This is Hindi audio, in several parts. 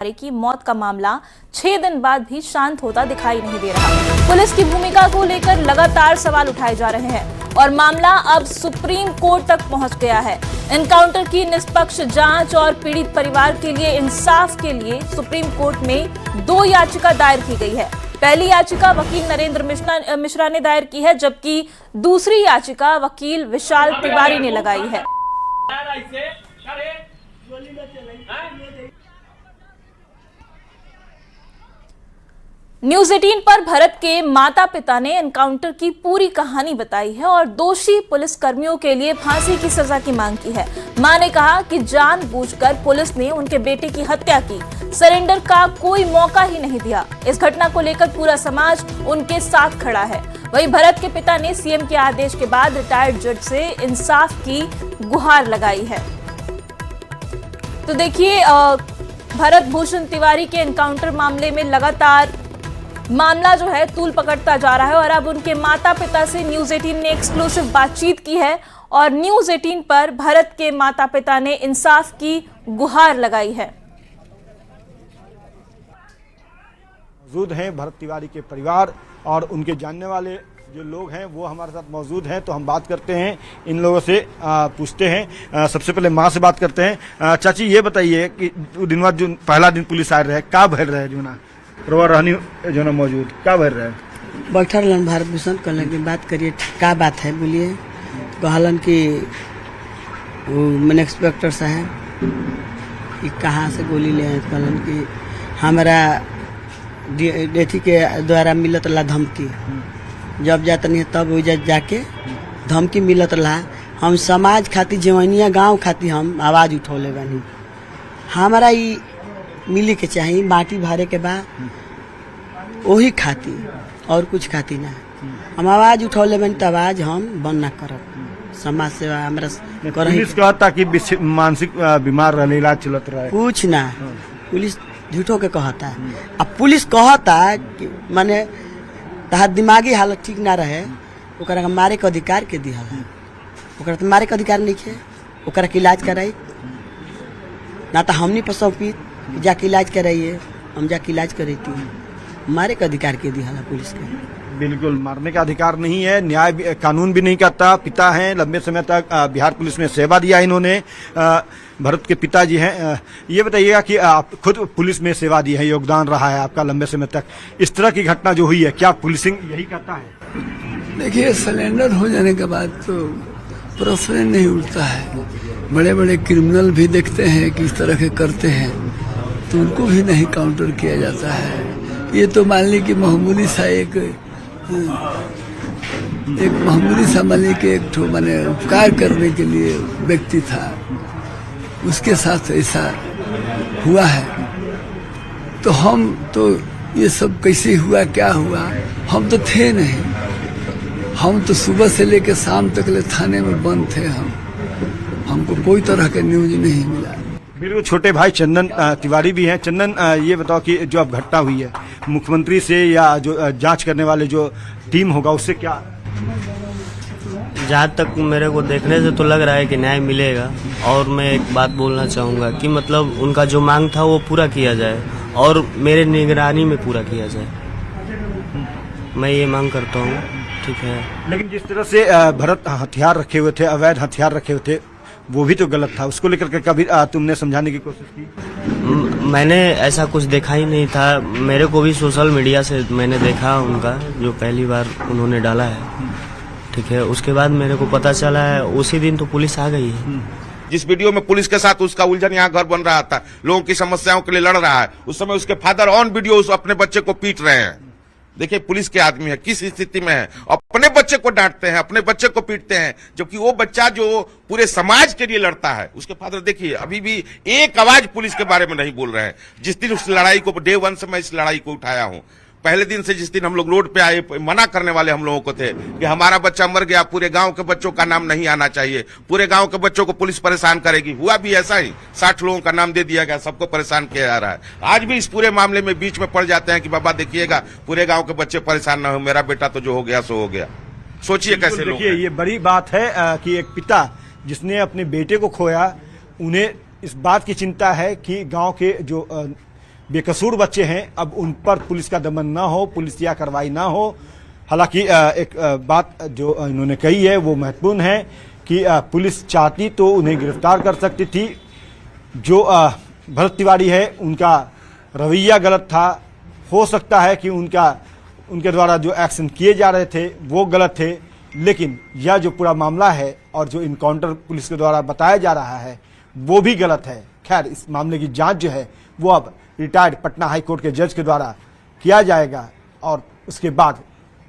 की मौत का मामला 6 दिन बाद भी शांत होता दिखाई नहीं दे रहा। पुलिस की भूमिका को लेकर लगातार सवाल उठाए जा रहे हैं और मामला अब सुप्रीम कोर्ट तक पहुंच गया है। एनकाउंटर की निष्पक्ष जांच और पीड़ित परिवार के लिए इंसाफ के लिए सुप्रीम कोर्ट में 2 याचिका दायर की गई है। पहली याचिका वकील नरेंद्र मिश्रा ने दायर की है, जबकि दूसरी याचिका वकील विशाल तिवारी ने लगाई है। न्यूज 18 पर भरत के माता पिता ने एनकाउंटर की पूरी कहानी बताई है और दोषी पुलिस कर्मियों के लिए फांसी की सजा की मांग की है। मां ने कहा कि जानबूझकर पुलिस ने उनके बेटे की हत्या की, सरेंडर का कोई मौका ही नहीं दिया। इस घटना को लेकर पूरा समाज उनके साथ खड़ा है। वहीं भरत के पिता ने सीएम के आदेश के बाद रिटायर्ड जज से इंसाफ की गुहार लगाई है। तो देखिए, भरत भूषण तिवारी के एनकाउंटर मामले में लगातार मामला जो है तूल पकड़ता जा रहा है और अब उनके माता पिता से न्यूज 18 ने एक्सक्लूसिव बातचीत की है और न्यूज 18 पर भरत के माता पिता ने इंसाफ की गुहार लगाई है। मौजूद हैं भरत तिवारी के परिवार और उनके जानने वाले जो लोग हैं वो हमारे साथ मौजूद हैं, तो हम बात करते हैं इन लोगों से, पूछते हैं। सबसे पहले माँ से बात करते हैं। चाची, ये बताइए कि दिन बाद जो पहला दिन पुलिस आ रहे का भर रहे जो ना रहनी जो ना मौजूद का भर रहे बैठल रहन भारत भूषण कहलन की बात करिए, का बात है बोलिए। कहलन कि मैंने इंस्पेक्टर साहब ये कहाँ से गोली ले आए। कहलन कि हमारा डेथी के द्वारा मिलत रहा धमकी, जब जाता नहीं तब वही जाके धमकी मिलत रहा। हम समाज खातिर जवनिया गांव खातिर हम आवाज उठौले बानी। हमारा ये मिली के चाहिए, माटी भरे के बाद वही खाती और कुछ खाती ना। हम आवाज उठौले बन तो आवाज हम बंद ना करब। समाज सेवा हमारा पुलिस कहता कि मानसिक बीमार रहे, इलाज चलत रहे, कुछ ना। पुलिस झूठो के कहता है। अब पुलिस कहता कि माने तहार दिमागी हालत ठीक ना रहे, ओकरा मारे के अधिकार के दिया है। ओकरा तो मारे के अधिकार नहीं है, ओकरा के इलाज कराई ना। तो हमनी पर सौंपी जाके इलाज कराइए, हम जाके इलाज करेती। मारे का अधिकार के दिया है पुलिस के? बिल्कुल मारने का अधिकार नहीं है। न्याय कानून भी नहीं करता। पिता हैं, लंबे समय तक बिहार पुलिस में सेवा दिया इन्होंने। भरत के पिताजी हैं। ये बताइएगा कि आप खुद पुलिस में सेवा दी है, योगदान रहा है आपका लंबे समय तक। इस तरह की घटना जो हुई है, क्या पुलिसिंग यही करता है? देखिए, सरेंडर हो जाने के बाद तो प्रश्न नहीं उठता है। बड़े बड़े क्रिमिनल भी देखते हैं कि इस तरह के करते हैं तो उनको भी नहीं काउंटर किया जाता है। ये तो मान ली कि मामूली सा एक मामूली सा मान ली कि एक ठो माने उपकार करने के लिए व्यक्ति था, उसके साथ ऐसा हुआ है। तो हम तो ये सब कैसे हुआ, क्या हुआ, हम तो थे नहीं। हम तो सुबह से लेकर शाम तक ले थाने में बंद थे। हमको कोई तरह के न्यूज नहीं मिला। बिल्कुल, छोटे भाई चंदन तिवारी भी हैं। चंदन, ये बताओ कि जो अब घटना हुई है, मुख्यमंत्री से या जो जांच करने वाले जो टीम होगा उससे क्या? जहाँ तक मेरे को देखने से तो लग रहा है कि न्याय मिलेगा। और मैं एक बात बोलना चाहूँगा कि मतलब उनका जो मांग था वो पूरा किया जाए और मेरे निगरानी में पूरा किया जाए। मैं ये मांग करता हूँ, ठीक है। लेकिन जिस तरह से भरत हथियार रखे हुए थे, अवैध हथियार रखे हुए थे, वो भी तो गलत था। उसको लेकर के कभी तुमने समझाने की कोशिश की? मैंने ऐसा कुछ देखा ही नहीं था। मेरे को भी सोशल मीडिया से मैंने देखा उनका जो पहली बार उन्होंने डाला है, ठीक है। उसके बाद मेरे को पता चला है, उसी दिन तो पुलिस आ गई है। जिस वीडियो में पुलिस के साथ उसका उलझन यहाँ घर बन रहा था, लोगों की समस्याओं के लिए लड़ रहा है, उस समय उसके फादर ऑन वीडियो अपने बच्चे को पीट रहे हैं। देखिए पुलिस के आदमी है किस स्थिति में है, अपने बच्चे को डांटते हैं, अपने बच्चे को पीटते हैं, जबकि वो बच्चा जो पूरे समाज के लिए लड़ता है, उसके फादर देखिए अभी भी एक आवाज पुलिस के बारे में नहीं बोल रहे हैं। जिस दिन उस लड़ाई को, डे 1 से मैं इस लड़ाई को उठाया हूं, पहले दिन से जिस दिन हम लोग रोड पे आए, मना करने वाले हम लोगों को थे कि हमारा बच्चा मर गया, पूरे गांव के बच्चों का नाम नहीं आना चाहिए, पूरे गांव के बच्चों को पुलिस परेशान करेगी। हुआ भी ऐसा ही, 60 लोगों का नाम दे दिया गया, सबको परेशान किया जा रहा है। आज भी इस पूरे मामले में बीच में पड़ जाते हैं कि बाबा देखिएगा पूरे गांव के बच्चे परेशान ना हो, मेरा बेटा तो जो हो गया सो हो गया। सोचिए कैसे लोग। देखिए, ये बड़ी बात है कि एक पिता जिसने अपने बेटे को खोया, उन्हें इस बात की चिंता है कि गांव के जो बेकसूर बच्चे हैं, अब उन पर पुलिस का दमन ना हो, पुलिसिया कार्रवाई ना हो। हालांकि एक बात जो इन्होंने कही है वो महत्वपूर्ण है कि पुलिस चाहती तो उन्हें गिरफ्तार कर सकती थी। जो भरत तिवारी है उनका रवैया गलत था, हो सकता है कि उनके द्वारा जो एक्शन किए जा रहे थे वो गलत थे, लेकिन यह जो पूरा मामला है और जो इनकाउंटर पुलिस के द्वारा बताया जा रहा है वो भी गलत है। खैर, इस मामले की जांच जो है वो अब रिटायर्ड पटना हाई कोर्ट के जज के द्वारा किया जाएगा और उसके बाद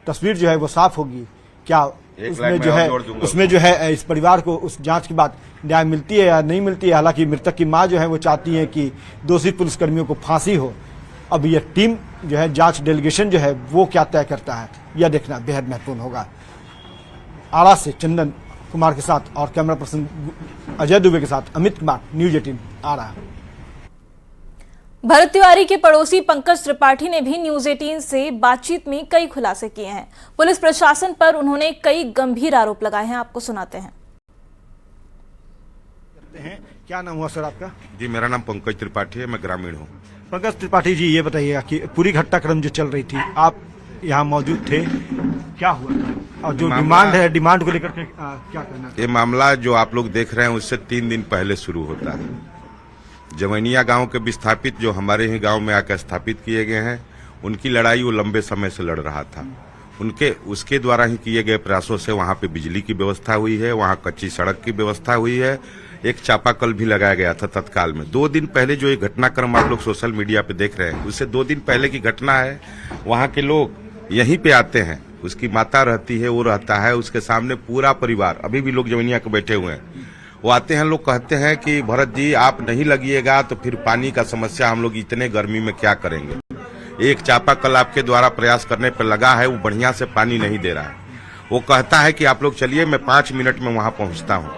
तस्वीर जो है वो साफ होगी। क्या उसमें जो है इस परिवार को उस जांच के बाद न्याय मिलती है या नहीं मिलती है। हालांकि मृतक की मां जो है वो चाहती है कि दोषी पुलिसकर्मियों को फांसी हो। अब यह टीम जो है, जांच डेलीगेशन जो है वो क्या तय करता है, यह देखना बेहद महत्वपूर्ण होगा। आरा से चंदन कुमार के साथ और कैमरा पर्सन अजय दुबे के साथ अमित कुमार, न्यूज 18 आरा। भरत तिवारी के पड़ोसी पंकज त्रिपाठी ने भी न्यूज 18 से बातचीत में कई खुलासे किए हैं। पुलिस प्रशासन पर उन्होंने कई गंभीर आरोप लगाए हैं, आपको सुनाते हैं। क्या नाम हुआ सर आपका? जी, मेरा नाम पंकज त्रिपाठी है, मैं ग्रामीण हूँ। पंकज त्रिपाठी जी, ये बताइएगा कि पूरी घटनाक्रम जो चल रही थी, आप यहाँ मौजूद थे, क्या हुआ और जो डिमांड है, डिमांड को लेकर के क्या करना है? ये मामला जो आप लोग देख रहे हैं उससे 3 दिन पहले शुरू होता है। जवैनिया गांव के विस्थापित जो हमारे ही गांव में आकर स्थापित किए गए हैं, उनकी लड़ाई वो लंबे समय से लड़ रहा था। उसके द्वारा ही किए गए प्रयासों से वहां पे बिजली की व्यवस्था हुई है, वहां कच्ची सड़क की व्यवस्था हुई है, एक चापाकल भी लगाया गया था तत्काल में। 2 दिन पहले जो ये घटनाक्रम आप लोग सोशल मीडिया पे देख रहे हैं, उससे 2 दिन पहले की घटना है। वहां के लोग यहीं पे आते हैं, उसकी माता रहती है, वो रहता है, उसके सामने पूरा परिवार, अभी भी लोग जवैनिया के बैठे हुए हैं। वो आते हैं, लोग कहते हैं कि भरत जी आप नहीं लगिएगा तो फिर पानी का समस्या हम लोग इतने गर्मी में क्या करेंगे। एक चापाकल आपके द्वारा प्रयास करने पर लगा है, वो बढ़िया से पानी नहीं दे रहा है। वो कहता है कि आप लोग चलिए, मैं 5 मिनट में वहां पहुंचता हूं।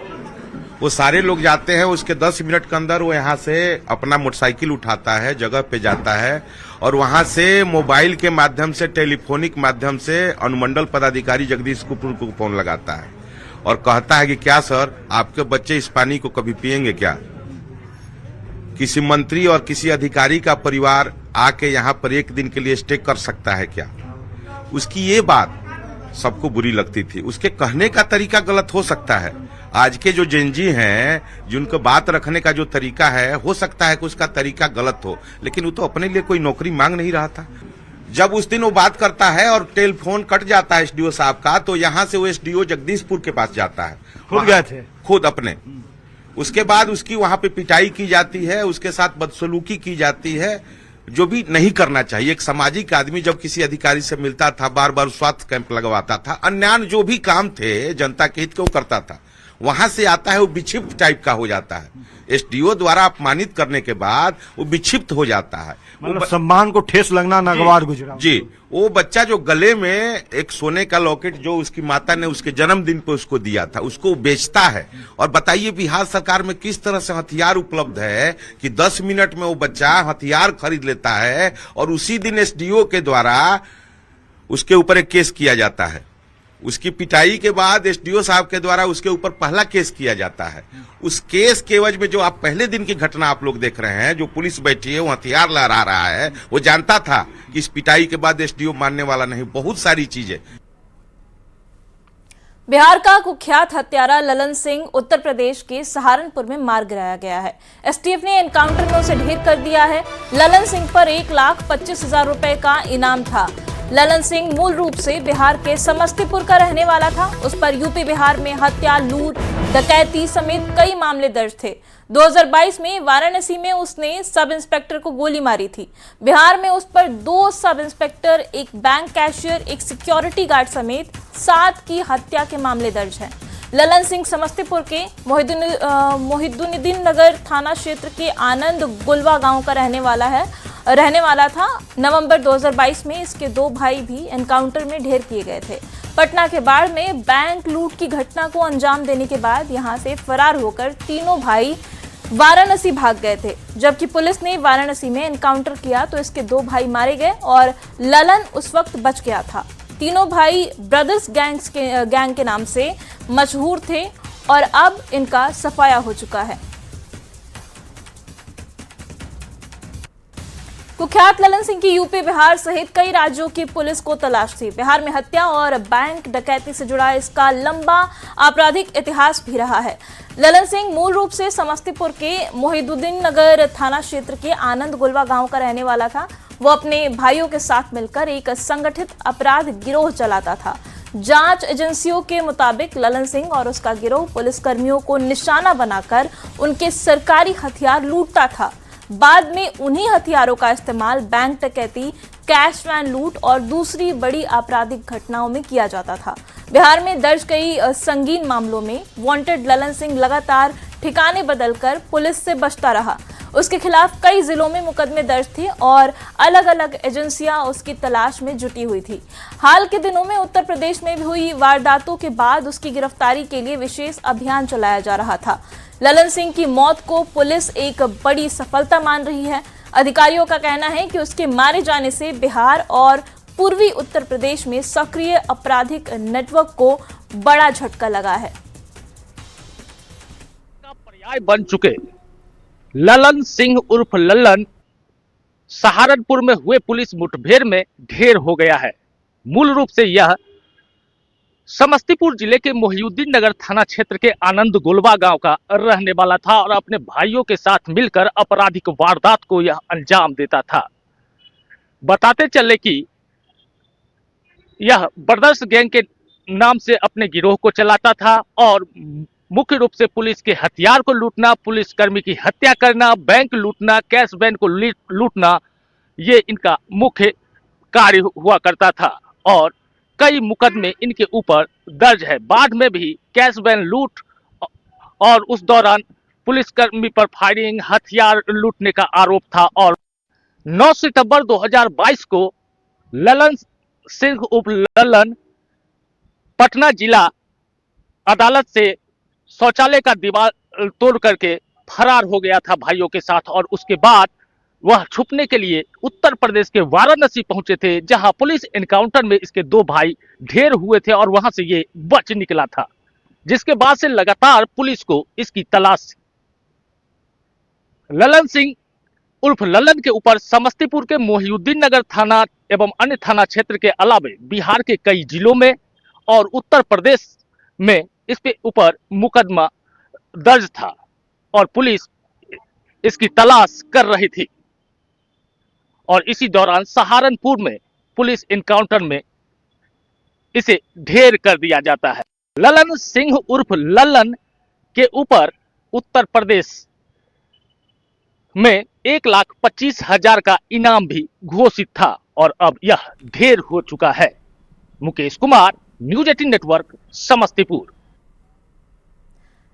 वो सारे लोग जाते हैं, उसके 10 मिनट के अंदर वो यहाँ से अपना मोटरसाइकिल उठाता है, जगह पे जाता है और वहां से मोबाइल के माध्यम से, टेलीफोनिक माध्यम से अनुमंडल पदाधिकारी जगदीश कुपुर को फोन लगाता है और कहता है कि क्या सर, आपके बच्चे इस पानी को कभी पिएंगे क्या? किसी मंत्री और किसी अधिकारी का परिवार आके यहाँ पर 1 दिन के लिए स्टे कर सकता है क्या? उसकी ये बात सबको बुरी लगती थी। उसके कहने का तरीका गलत हो सकता है। आज के जो जेनजी हैं, जिनको बात रखने का जो तरीका है, हो सकता है कि उसका तरीका गलत हो, लेकिन वो तो अपने लिए कोई नौकरी मांग नहीं रहा था। जब उस दिन वो बात करता है और टेलीफोन कट जाता है एसडीओ साहब का, तो यहाँ से वो एसडीओ जगदीशपुर के पास जाता है, खुद गए थे, खुद अपने। उसके बाद उसकी वहां पे पिटाई की जाती है, उसके साथ बदसलूकी की जाती है, जो भी नहीं करना चाहिए। एक सामाजिक आदमी जब किसी अधिकारी से मिलता था, बार बार स्वास्थ्य कैंप लगवाता था, अन्य जो भी काम थे जनता के हित के वो करता था, वहां से आता है वो विक्षिप्त टाइप का हो जाता है। एसडीओ द्वारा अपमानित करने के बाद वो विक्षिप्त हो जाता है, मतलब सम्मान को ठेस लगना नागवार गुजरा। जी, वो बच्चा जो गले में एक सोने का लॉकेट जो उसकी माता ने उसके जन्मदिन पे उसको दिया था, उसको बेचता है। और बताइए बिहार सरकार में किस तरह से हथियार उपलब्ध है कि 10 मिनट में वो बच्चा हथियार खरीद लेता है और उसी दिन एसडीओ के द्वारा उसके ऊपर एक केस किया जाता है। उसकी पिटाई के बाद एसडीओ साहब के द्वारा उसके ऊपर पहला केस किया जाता है। उस केस के एवज में जो आप पहले दिन की घटना आप लोग देख रहे हैं, जो पुलिस बैठी है वो हथियार लहरा रहा है, वो जानता था कि इस पिटाई के बाद एसडीओ मानने वाला नहीं। बहुत सारी चीजें। बिहार का कुख्यात हत्यारा ललन सिंह उत्तर प्रदेश के सहारनपुर में मार गिराया गया है। एसटीएफ ने एनकाउंटर में उसे ढेर कर दिया है। ललन सिंह पर 1,25,000 रुपए का इनाम था। ललन सिंह मूल रूप से बिहार के समस्तीपुर का रहने वाला था। उस पर यूपी बिहार में हत्या, लूट, डकैती समेत कई मामले दर्ज थे। 2022 में वाराणसी में उसने सब इंस्पेक्टर को गोली मारी थी। बिहार में उस पर 2 सब इंस्पेक्टर, एक बैंक कैशियर, एक सिक्योरिटी गार्ड समेत 7 की हत्या के मामले दर्ज हैं। ललन सिंह समस्तीपुर के मोहिद्दीन नगर थाना क्षेत्र के आनंद गुलवा गांव का रहने वाला था। नवंबर 2022 में इसके 2 भाई भी एनकाउंटर में ढेर किए गए थे। पटना के बाढ़ में बैंक लूट की घटना को अंजाम देने के बाद यहां से फरार होकर तीनों भाई वाराणसी भाग गए थे। जबकि पुलिस ने वाराणसी में एनकाउंटर किया तो इसके 2 भाई मारे गए और ललन उस वक्त बच गया था। तीनों भाई ब्रदर्स गैंग के नाम से मशहूर थे और अब इनका सफाया हो चुका है। कुख्यात ललन सिंह की यूपी, बिहार सहित कई राज्यों की पुलिस को तलाश थी। बिहार में हत्या और बैंक डकैती से जुड़ा इसका लंबा आपराधिक इतिहास भी रहा है। ललन सिंह मूल रूप से समस्तीपुर के मोहिदुद्दीन नगर थाना क्षेत्र के आनंद गुलवा गांव का रहने वाला था। वो अपने भाइयों के साथ मिलकर एक संगठित अपराध गिरोह चलाता था। जांच एजेंसियों के मुताबिक ललन सिंह और उसका गिरोह पुलिसकर्मियों को निशाना बनाकर उनके सरकारी हथियार लूटता था। बाद में उन्हीं हथियारों का इस्तेमाल बैंक डकैती, कैश वैन लूट और दूसरी बड़ी आपराधिक घटनाओं में किया जाता था। बिहार में दर्ज कई संगीन मामलों में वांटेड ललन सिंह लगातार ठिकाने बदलकर पुलिस से बचता रहा। उसके खिलाफ कई जिलों में मुकदमे दर्ज थे और अलग अलग एजेंसियां उसकी तलाश में जुटी हुई थी। हाल के दिनों में उत्तर प्रदेश में भी हुई वारदातों के बाद उसकी गिरफ्तारी के लिए विशेष अभियान चलाया जा रहा था। ललन सिंह की मौत को पुलिस एक बड़ी सफलता मान रही है। अधिकारियों का कहना है कि उसके मारे जाने से बिहार और पूर्वी उत्तर प्रदेश में सक्रिय आपराधिक नेटवर्क को बड़ा झटका लगा है। पर्याय बन चुके ललन सिंह उर्फ लल्लन सहारनपुर में हुए पुलिस मुठभेड़ में ढेर हो गया है। मूल रूप से यह समस्तीपुर जिले के मोहिउद्दीन नगर थाना क्षेत्र के आनंद गोलवा गांव का रहने वाला था और अपने भाइयों के साथ मिलकर आपराधिक वारदात को यह अंजाम देता था। बताते चले कि यह ब्रदर्स गैंग के नाम से अपने गिरोह को चलाता था और मुख्य रूप से पुलिस के हथियार को लूटना, पुलिसकर्मी की हत्या करना, बैंक लूटना, कैश वैन को लूटना, ये इनका मुख्य कार्य हुआ करता था और कई मुकदमे इनके ऊपर दर्ज है। बाद में भी कैश वैन लूट और उस दौरान पुलिसकर्मी पर फायरिंग, हथियार लूटने का आरोप था और 9 सितंबर 2022 को ललन सिंह उर्फ ललन पटना जिला अदालत से शौचालय का दीवार तोड़ करके फरार हो गया था भाइयों के साथ और उसके बाद वह छुपने के लिए उत्तर प्रदेश के वाराणसी पहुंचे थे, जहां पुलिस एनकाउंटर में इसके 2 भाई ढेर हुए थे और वहां से ये बच निकला था, जिसके बाद से लगातार पुलिस को इसकी तलाश थी। ललन सिंह उर्फ ललन के ऊपर समस्तीपुर के मोहिउद्दीन नगर थाना एवं अन्य थाना क्षेत्र के अलावे बिहार के कई जिलों में और उत्तर प्रदेश में इसके ऊपर मुकदमा दर्ज था और पुलिस इसकी तलाश कर रही थी और इसी दौरान सहारनपुर में पुलिस एनकाउंटर में इसे ढेर कर दिया जाता है। ललन सिंह उर्फ ललन के ऊपर उत्तर प्रदेश में 1,25,000 का इनाम भी घोषित था और अब यह ढेर हो चुका है। Mukesh Kumar, news 18 network, Samastipur.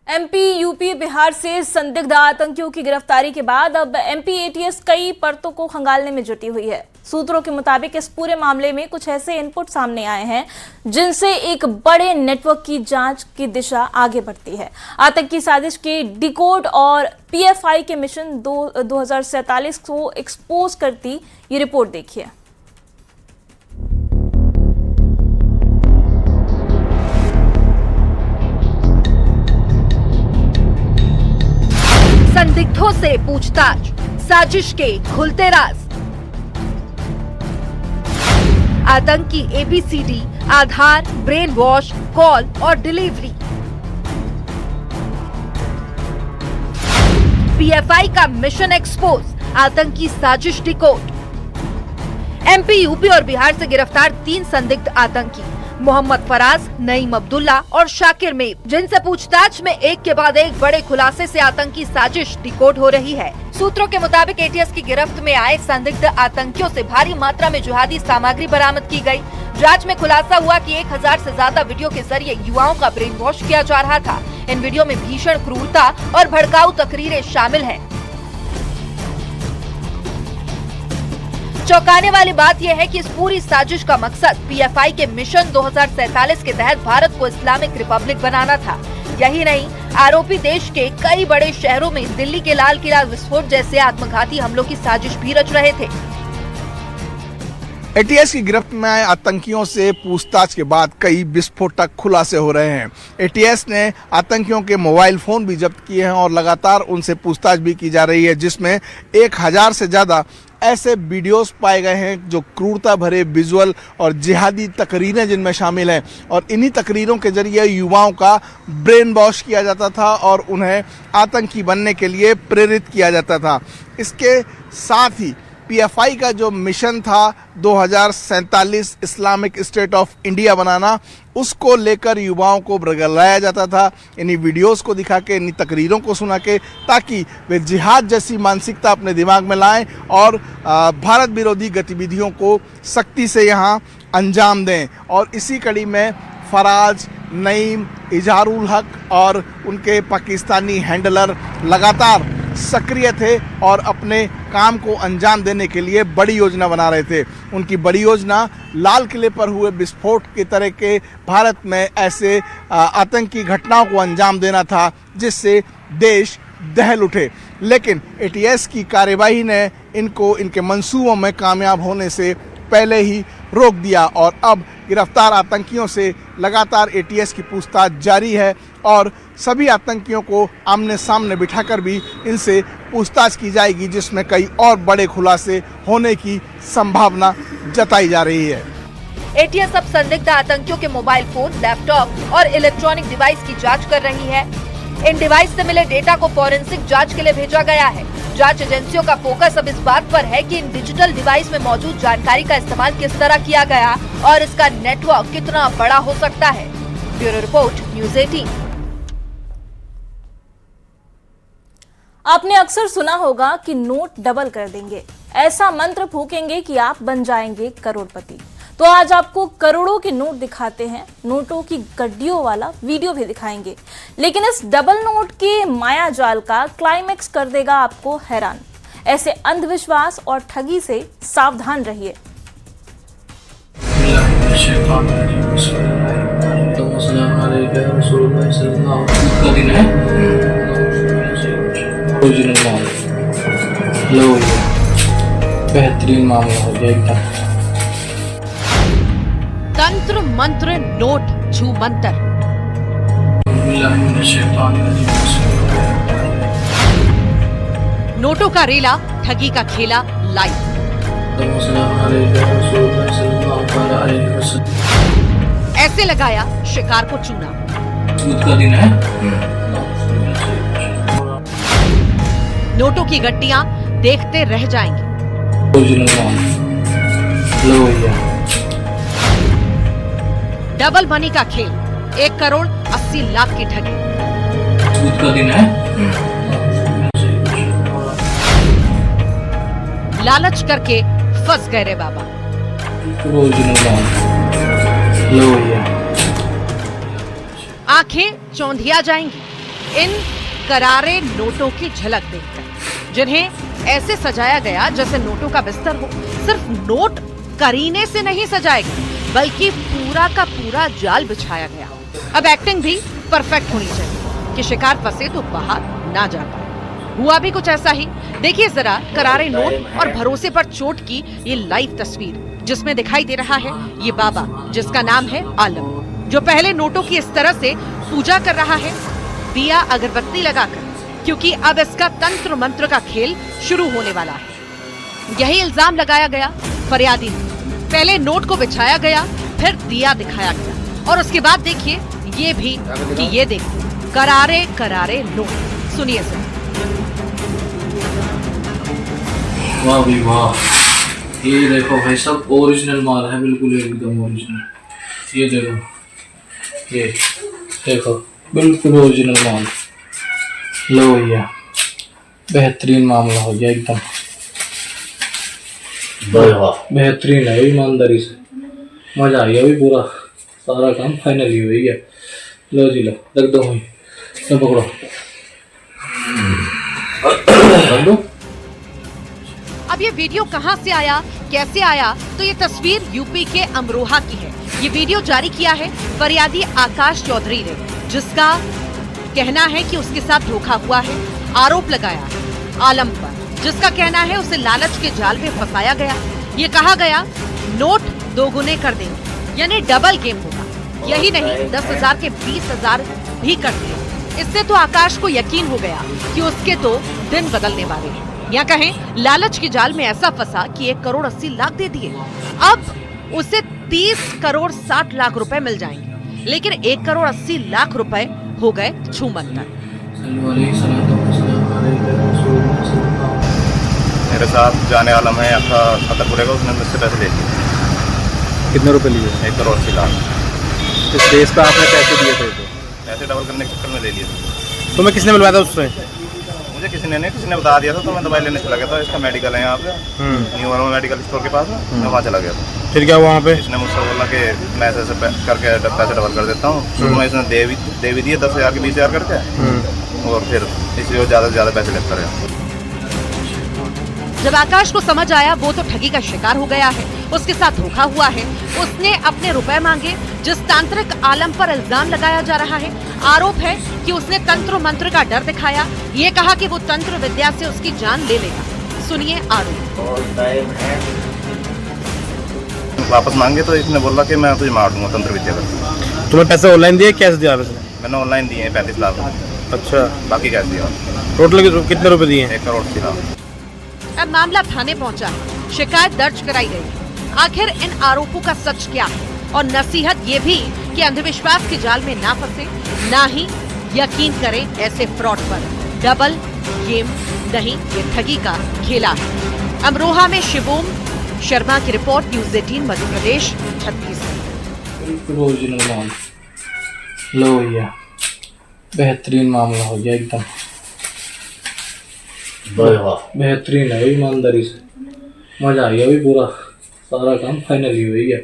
MP, UP, Bihar से संदिग्ध आतंकियों की गिरफ्तारी के बाद अब एमपी एटीएस कई परतों को खंगालने में जुटी हुई है। सूत्रों के मुताबिक इस पूरे मामले में कुछ ऐसे इनपुट सामने आए हैं जिनसे एक बड़े नेटवर्क की जांच की दिशा आगे बढ़ती है। आतंकी साजिश के डिकोड और पीएफआई के मिशन 2047 को एक्सपोज करती ये रिपोर्ट देखिए। संदिग्धों से पूछताछ, साजिश के खुलते राज। आतंकी एबीसीडी, आधार, ब्रेन वॉश, कॉल और डिलीवरी। पीएफआई का मिशन एक्सपोज, आतंकी साजिश डिकोड। एमपी, यूपी और बिहार से गिरफ्तार 3 संदिग्ध आतंकी मोहम्मद फराज, नईम अब्दुल्ला और शाकिर मेब, जिनसे पूछताछ में एक के बाद एक बड़े खुलासे से आतंकी साजिश डिकोड हो रही है। सूत्रों के मुताबिक एटीएस की गिरफ्त में आए संदिग्ध आतंकियों से भारी मात्रा में जिहादी सामग्री बरामद की गई। जांच में खुलासा हुआ कि 1000 से ज्यादा वीडियो के जरिए युवाओं का ब्रेन वॉश किया जा रहा था। इन वीडियो में भीषण क्रूरता और भड़काऊ तकरीरें शामिल हैं। चौंकाने वाली बात यह है कि इस पूरी साजिश का मकसद पीएफआई के मिशन 2047 के तहत भारत को इस्लामिक रिपब्लिक बनाना था। यही नहीं, आरोपी देश के कई बड़े शहरों में दिल्ली के लाल किला विस्फोट जैसे आत्मघाती हमलों की साजिश भी रच रहे थे। एटीएस की गिरफ्त में आए आतंकियों से पूछताछ के बाद कई विस्फोटक खुलासे हो रहे हैं। एटीएस ने आतंकियों के मोबाइल फोन भी जब्त किए हैं और लगातार उनसे पूछताछ भी की जा रही है, जिसमें 1000 से ज्यादा ऐसे वीडियोस पाए गए हैं जो क्रूरता भरे विजुअल और जिहादी तकरीरें जिनमें शामिल हैं, और इन्हीं तकरीरों के जरिए युवाओं का ब्रेन वॉश किया जाता था और उन्हें आतंकी बनने के लिए प्रेरित किया जाता था। इसके साथ ही पीएफआई का जो मिशन था 2047 इस्लामिक स्टेट ऑफ इंडिया बनाना, उसको लेकर युवाओं को बरगलाया जाता था इन्हीं वीडियोस को दिखा के, इन्हीं तकरीरों को सुना के, ताकि वे जिहाद जैसी मानसिकता अपने दिमाग में लाएं और भारत विरोधी गतिविधियों को सख्ती से यहाँ अंजाम दें। और इसी कड़ी में फराज, नईम, इजहारुल हक और उनके पाकिस्तानी हैंडलर लगातार सक्रिय थे और अपने काम को अंजाम देने के लिए बड़ी योजना बना रहे थे। उनकी बड़ी योजना लाल किले पर हुए विस्फोट की तरह के भारत में ऐसे आतंकी घटनाओं को अंजाम देना था जिससे देश दहल उठे। लेकिन एटीएस की कार्यवाही ने इनको इनके मंसूबों में कामयाब होने से पहले ही रोक दिया और अब गिरफ्तार आतंकियों से लगातार एटीएस की पूछताछ जारी है और सभी आतंकियों को आमने सामने बिठाकर भी इनसे पूछताछ की जाएगी, जिसमें कई और बड़े खुलासे होने की संभावना जताई जा रही है। एटीएस अब संदिग्ध आतंकियों के मोबाइल फोन, लैपटॉप और इलेक्ट्रॉनिक डिवाइस की जांच कर रही है। इन डिवाइस से मिले डेटा को फॉरेंसिक जांच के लिए भेजा गया है। जांच एजेंसियों का फोकस अब इस बात पर है कि इन डिजिटल डिवाइस में मौजूद जानकारी का इस्तेमाल किस तरह किया गया और इसका नेटवर्क कितना बड़ा हो सकता है। Bureau report, news 18। आपने अक्सर सुना होगा कि नोट डबल कर देंगे, ऐसा मंत्र फूकेंगे कि आप बन जाएंगे करोड़पति। तो आज आपको करोड़ों के नोट दिखाते हैं, नोटों की गड्डियों वाला वीडियो भी दिखाएंगे। लेकिन इस डबल नोट के माया जाल का क्लाइमैक्स कर देगा आपको हैरान। ऐसे अंधविश्वास और ठगी से सावधान रहिए। बेहतरीन मामला हो गया एकदम। तंत्र मंत्र नोट छू मंत्र, नोटों का रेला, ठगी का खेला लाइव। ऐसे लगाया शिकार को चूना। का दिन है। नोटों की गड्डियां देखते रह जाएंगे। डबल मनी का खेल, 1 करोड़ 80 लाख की ठगी। का दिन है। लालच करके फंस गए रे बाबा। आंखें चौंधिया जाएंगी इन करारे नोटों की झलक देखकर, जिन्हें ऐसे सजाया गया जैसे नोटों का बिस्तर हो। सिर्फ नोट करीने से नहीं सजाया गया, बल्कि पूरा का पूरा जाल बिछाया गया। अब एक्टिंग भी परफेक्ट होनी चाहिए कि शिकार फंसे तो बाहर ना जा पाए। हुआ भी कुछ ऐसा ही। देखिए जरा करारे नोट और भरोसे पर चोट की ये लाइव तस्वीर, जिसमें दिखाई दे रहा है ये बाबा जिसका नाम है आलम, जो पहले नोटों की इस तरह से पूजा कर रहा है, दिया अगरबत्ती लगाकर, क्योंकि अब इसका तंत्र मंत्र का खेल शुरू होने वाला है। यही इल्जाम लगाया गया फरियादी ने। पहले नोट को बिछाया गया, फिर दिया दिखाया गया, और उसके बाद देखिए ये भी कि ये देखिए करारे करारे नोट। सुनिए सर। वाह भी वाह, ये देखो भाई सब ओरिजिनल माल है, बिल्कुल एकदम ओरिजिनल। ये देखो, ये देखो बिल्कुल ओरिजिनल माल। लो भैया, बेहतरीन मामला हो गया एकदम। बेहतरीन है, ईमानदारी से मजा आ गया भी, पूरा सारा काम फाइनल ही हुई है। लो जी लो, रख दो भाई, लो पकड़ो, रख दो। अब ये वीडियो कहां से आया, कैसे आया? तो ये तस्वीर यूपी के अमरोहा की है। ये वीडियो जारी किया है फरियादी आकाश चौधरी ने, जिसका कहना है कि उसके साथ धोखा हुआ है। आरोप लगाया आलम पर, जिसका कहना है उसे लालच के जाल में फंसाया गया। ये कहा गया नोट 2 गुने कर देंगे, यानी डबल गेम होगा। यही नहीं, 10,000 के 20,000 भी कर दिए। इससे तो आकाश को यकीन हो गया कि उसके तो दिन बदलने वाले हैं। या कहें लालच के जाल में ऐसा फंसा कि 1 करोड़ 80 लाख दे दिए। अब उसे 30 करोड़ 60 लाख रुपए मिल जाएंगे, लेकिन 1 करोड़ 80 लाख रुपए हो गए छूमंतर। मेरे साथ जाने वाला मैं आपका छतरपुर का, उसने मुझसे पैसे ले लिए। कितने रुपए लिए? 1 करोड़ 80 लाख। इस देश पे आपने पैसे दिए थे? पैसे डबल करने के चक्कर में ले लिए थे। तुम्हें किसने मिलवाया था उससे? मुझे किसी ने बता दिया था, तो मैं दवाई लेने चला गया था। इसका मेडिकल है यहाँ पे, न्यू वर्मा मेडिकल स्टोर के पास में, मैं वहाँ चला गया था। फिर क्या हुआ वहाँ पे? इसने मुझसे बोला कि मैं ऐसे करके पैसे डबल कर देता हूँ। शुरू में इसने दे भी दिए 10,000 के 20,000 करके, और फिर इसलिए ज़्यादा से ज़्यादा पैसे लेता रहा। जब आकाश को समझ आया वो तो ठगी का शिकार हो गया है, उसके साथ धोखा हुआ है, उसने अपने रुपए मांगे। जिस तांत्रिक आलम पर इल्जाम लगाया जा रहा है, आरोप है कि उसने तंत्र मंत्र का डर दिखाया। ये कहा कि वो तंत्र विद्या से उसकी जान ले लेगा। सुनिए आरोप। वापस मांगे तो इसने बोला कि मैं तुझे मार दूंगा तंत्र विद्या कर। तुम्हें पैसे ऑनलाइन दिए, कैश दिया? मैंने ऑनलाइन दिए हैं 35 लाख। अच्छा, बाकी कैश दिया। टोटल कितने रुपए दिए? 1 करोड़ 80 लाख। अब मामला थाने पहुंचा है, शिकायत दर्ज कराई गई। आखिर इन आरोपों का सच क्या है, और नसीहत ये भी कि अंधविश्वास के जाल में ना फंसे, ना ही यकीन करें ऐसे फ्रॉड पर। डबल गेम नहीं, ये ठगी का खेला है। अमरोहा में शिवोम शर्मा की report, news 18 Madhya Pradesh, Chhattisgarh. Original माल लो भैया, बेहतरीन मामला हो गया एकदम। बेहतरीन है, ईमानदारी से मजा आ गया। अभी पूरा सारा काम फाइनली हो गया।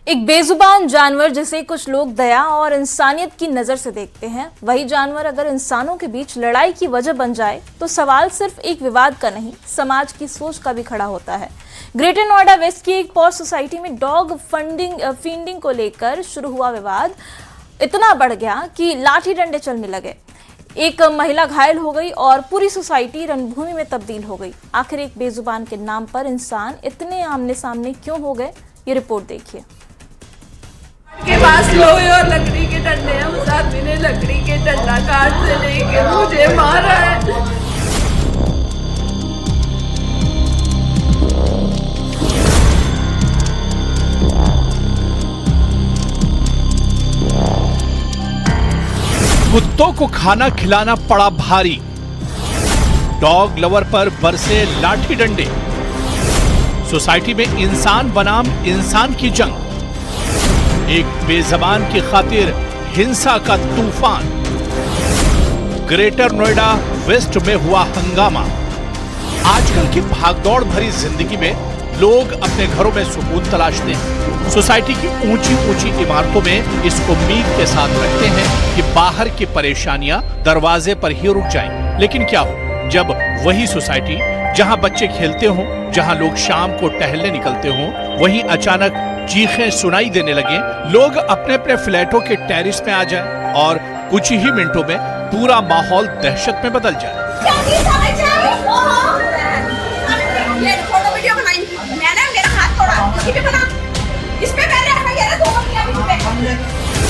एक बेजुबान जानवर जिसे कुछ लोग दया और इंसानियत की नजर से देखते हैं, वही जानवर अगर इंसानों के बीच लड़ाई की वजह बन जाए तो सवाल सिर्फ एक विवाद का नहीं, समाज की सोच का भी खड़ा होता है। ग्रेटर नोएडा वेस्ट की एक पॉश सोसाइटी में डॉग फीडिंग को लेकर शुरू हुआ विवाद इतना बढ़ गया कि लाठी डंडे चलने लगे। एक महिला घायल हो गई और पूरी सोसाइटी रणभूमि में तब्दील हो गई। आखिर एक बेजुबान के नाम पर इंसान इतने आमने सामने क्यों हो गए, ये रिपोर्ट देखिए। के पास लोहे और लकड़ी के डंडे हैं, उस आदमी ने लकड़ी के डंडा काट से लेके मुझे मारा है। कुत्तों को खाना खिलाना पड़ा भारी, डॉग लवर पर बरसे लाठी डंडे। सोसाइटी में इंसान बनाम इंसान की जंग, एक बेजबान की खातिर हिंसा का तूफान। ग्रेटर नोएडा वेस्ट में हुआ हंगामा। आजकल की भागदौड़ भरी जिंदगी में लोग अपने घरों में सुकून तलाशते हैं। सोसाइटी की ऊंची ऊंची इमारतों में इस उम्मीद के साथ रखते हैं कि बाहर की परेशानियां दरवाजे पर ही रुक जाएं। लेकिन क्या हो जब वही सोसाइटी जहां बच्चे खेलते हों, जहां लोग शाम को टहलने निकलते हों, वहीं अचानक चीखें सुनाई देने लगे, लोग अपने अपने फ्लैटों के टेरिस में आ जाएं और कुछ ही मिनटों में पूरा माहौल दहशत में बदल जाए।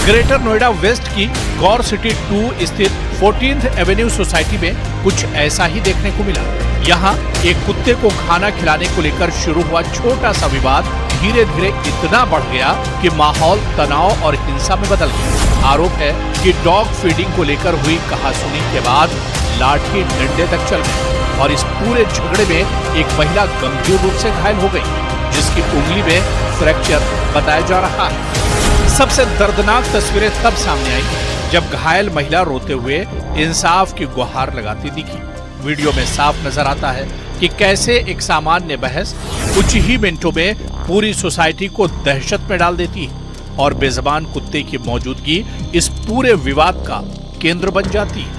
ग्रेटर नोएडा वेस्ट की गौर सिटी 2 स्थित 14th एवेन्यू सोसाइटी में कुछ ऐसा ही देखने को मिला। यहाँ एक कुत्ते को खाना खिलाने को लेकर शुरू हुआ छोटा सा विवाद धीरे धीरे इतना बढ़ गया कि माहौल तनाव और हिंसा में बदल गया। आरोप है कि डॉग फीडिंग को लेकर हुई कहासुनी के बाद लाठी डंडे तक चल गए और इस पूरे झगड़े में एक महिला गंभीर रूप से घायल हो गई, जिसकी उंगली में फ्रैक्चर बताया जा रहा है। सबसे दर्दनाक तस्वीरें तब सामने आई जब घायल महिला रोते हुए इंसाफ की गुहार लगाती दिखी। वीडियो में साफ नजर आता है कि कैसे एक सामान्य बहस कुछ ही मिनटों में पूरी सोसाइटी को दहशत में डाल देती है और बेज़बान कुत्ते की मौजूदगी इस पूरे विवाद का केंद्र बन जाती है।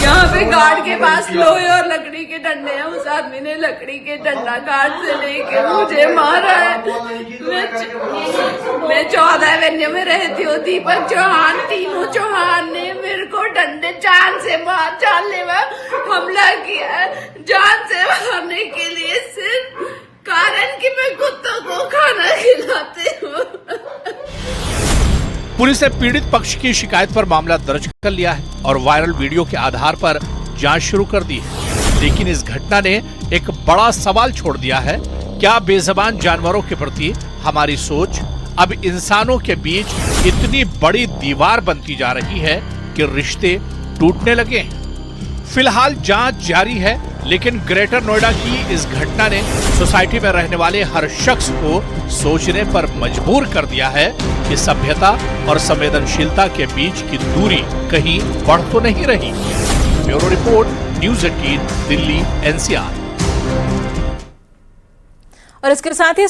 यहाँ पे गार्ड के पास लोहे और लकड़ी के डंडे हैं, उस आदमी ने लकड़ी के डंडा काट से लेके मुझे मारा है। मैं 14 एवेन्यू में रहती हूँ। दीपक चौहान, तीनों चौहान ने मेरे को डंडे जान से जानने में हमला किया है। जान से मारने के लिए सिर्फ कारण कि मैं कुत्तों को खाना खिलाती हूँ। पुलिस ने पीड़ित पक्ष की शिकायत पर मामला दर्ज कर लिया है और वायरल वीडियो के आधार पर जांच शुरू कर दी है। लेकिन इस घटना ने एक बड़ा सवाल छोड़ दिया है। क्या बेज़बान जानवरों के प्रति हमारी सोच अब इंसानों के बीच इतनी बड़ी दीवार बनती जा रही है कि रिश्ते टूटने लगे हैं? फिलहाल जांच जारी है, लेकिन ग्रेटर नोएडा की इस घटना ने सोसाइटी में रहने वाले हर शख्स को सोचने पर मजबूर कर दिया है कि सभ्यता और संवेदनशीलता के बीच की दूरी कहीं बढ़ तो नहीं रही। Bureau report, news 18, Delhi, NCR। और इसके साथ ही